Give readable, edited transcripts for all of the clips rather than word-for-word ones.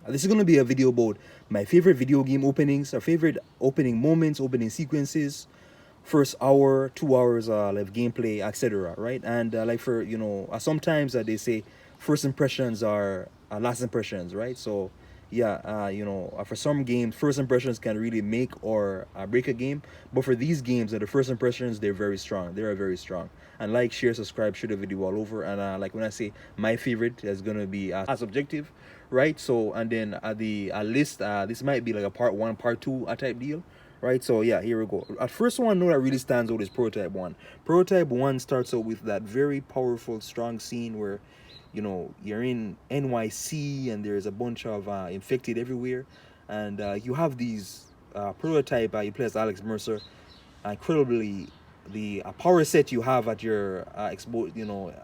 This is gonna be a video about my favorite video game openings, our favorite opening moments, opening sequences, first hour, 2 hours like gameplay, etc. Right? And like for sometimes they say first impressions are last impressions, right? So yeah, for some games, first impressions can really make or break a game. But for these games, the first impressions they're very strong. They are very strong. And like, share, subscribe, share the video all over. And like when I say my favorite is gonna be subjective, right? So and then the list, this might be like a part one, part two, type deal, right? So yeah, here we go. At first one, that really stands out is Prototype One. Prototype One starts out with that very powerful, strong scene where you're in NYC and there's a bunch of infected everywhere, and you have these prototype. You play as Alex Mercer. Incredibly, the power set you have at your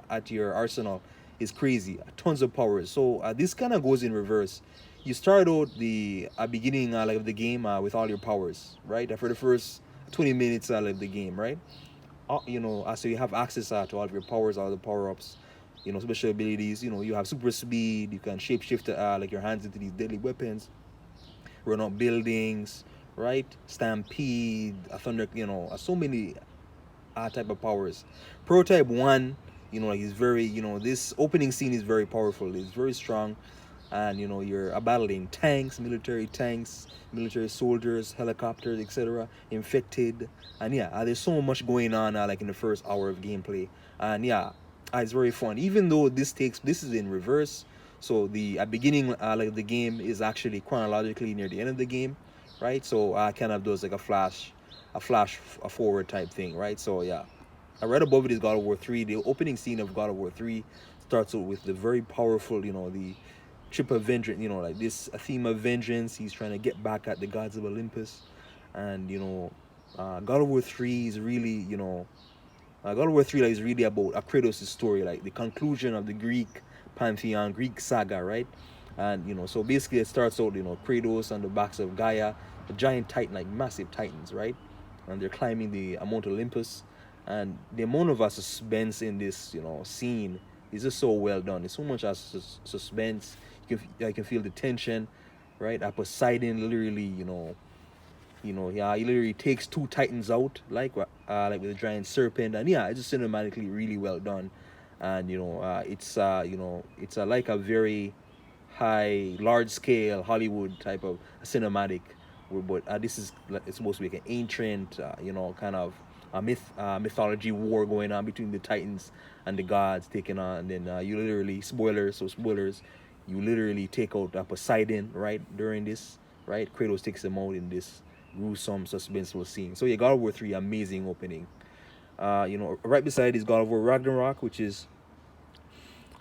at your arsenal is crazy. Tons of powers. So this kind of goes in reverse. You start out the beginning like of the game with all your powers, right? For the first 20 minutes of the game, right? So you have access to all of your powers, all the power ups, special abilities. You have super speed. You can shapeshift like your hands into these deadly weapons, run up buildings, right? Stampede, a thunder, so many type of powers. Prototype One, like is very, this opening scene is very powerful. It's very strong, and you're battling tanks, military soldiers, helicopters, etc., infected, and yeah, there's so much going on like in the first hour of gameplay, and yeah, it's very fun. Even though this is in reverse, so the beginning like the game is actually chronologically near the end of the game, right? So kind of does like a forward type thing, right? So yeah, right above it is God of War 3. The opening scene of God of War 3 starts out with the very powerful, the trip of vengeance, like this a theme of vengeance. He's trying to get back at the gods of Olympus, and God of War 3 is really, God of War 3 like, is really about Kratos' story, like the conclusion of the Greek pantheon, Greek saga, right? And so basically it starts out, Kratos on the backs of Gaia, a giant titan, like massive titans, right? And they're climbing the Mount Olympus, and the amount of suspense in this, scene is just so well done. There's so much suspense. I can feel the tension, right? Poseidon literally, yeah, he literally takes two titans out, like with a giant serpent, and yeah, it's just cinematically really well done, and it's like a very high, large scale Hollywood type of cinematic, but this is like, it's supposed to be like an ancient, kind of a mythology war going on between the Titans and the gods taking on, and then you literally spoilers, you literally take out Poseidon right during this, right? Kratos takes them out in this gruesome, suspenseful scene. So yeah, God of War 3, amazing opening. Right beside is God of War Ragnarok, which is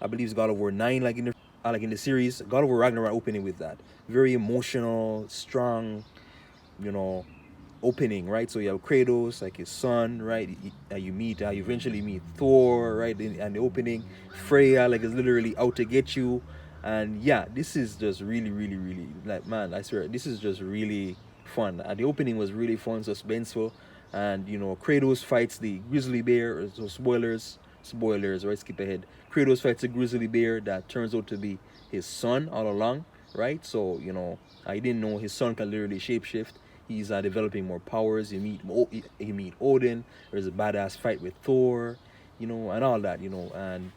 I believe it's God of War 9, like in the series. God of War Ragnarok opening with that very emotional, strong, you know, opening, right? So you have Kratos, like his son, right? You eventually meet Thor, right? And the opening, Freya, like is literally out to get you, and yeah, this is just really, really, really like, man, I swear, this is just really fun. The opening was really fun, suspenseful, and Kratos fights the grizzly bear. So spoilers, right? Skip ahead. Kratos fights a grizzly bear that turns out to be his son all along, right? So I didn't know his son can literally shapeshift. He's developing more powers. You meet Odin. There's a badass fight with Thor, and all that, and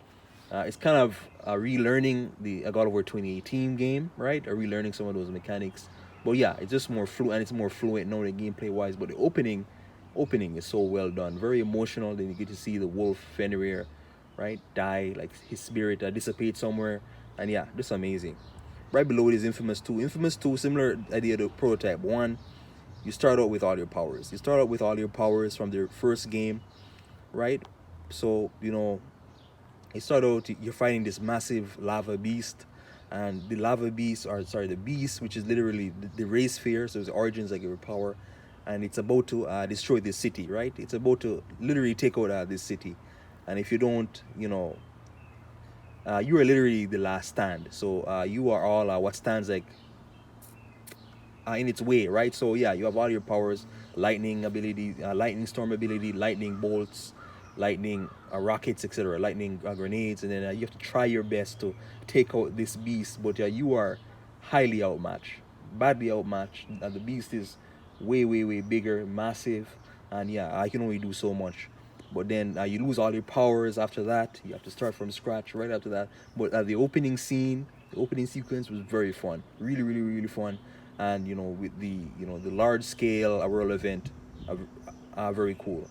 it's kind of relearning the God of War 2018 game, right? Or relearning some of those mechanics. But yeah, it's just more fluent, and it's more fluent now, the gameplay wise. But the opening is so well done, very emotional. Then you get to see the wolf Fenrir, right, die, like his spirit dissipate somewhere, and yeah, just amazing. Right below it is Infamous 2. Infamous 2, similar idea to Prototype 1. You start out with all your powers. You start out with all your powers from the first game, right? So you start out, you're fighting this massive lava beast, and the lava beast, or sorry, the beast, which is literally the race sphere, so its origins like your power, and it's about to destroy this city, right? It's about to literally take out this city, and if you don't, you are literally the last stand. So you are all what stands like in its way, right? So yeah, you have all your powers, lightning ability, lightning storm ability, lightning bolts, lightning rockets, etc., lightning grenades, and then you have to try your best to take out this beast. But you are highly outmatched, badly outmatched, and the beast is way, way, way bigger, massive, and yeah, I can only do so much. But then you lose all your powers after that. You have to start from scratch right after that. But the opening scene, the opening sequence was very fun, really, really, really fun, and with the the large scale world event, very cool.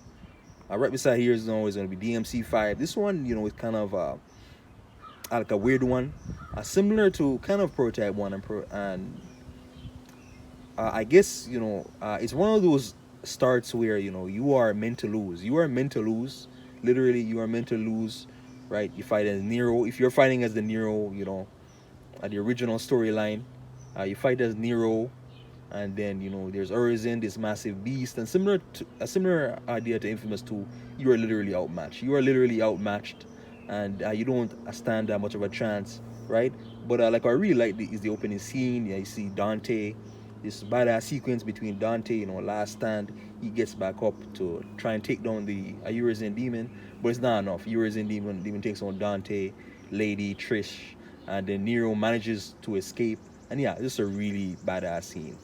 Right beside here is always going to be DMC5. This one, is kind of like a weird one, similar to kind of Prototype One and I guess it's one of those starts where you are meant to lose. You are meant to lose. Literally, you are meant to lose. Right? You fight as Nero. If you're fighting as the Nero, at the original storyline, you fight as Nero, and then there's Urizen, this massive beast, and similar to a similar idea to Infamous 2. You are literally outmatched. You are literally outmatched, and you don't stand that much of a chance, right? But like I really like is the opening scene. Yeah, you see Dante, this badass sequence between Dante, last stand. He gets back up to try and take down the Urizen demon, but it's not enough. Urizen demon takes on Dante, Lady, Trish, and then Nero manages to escape. And yeah, this is a really badass scene.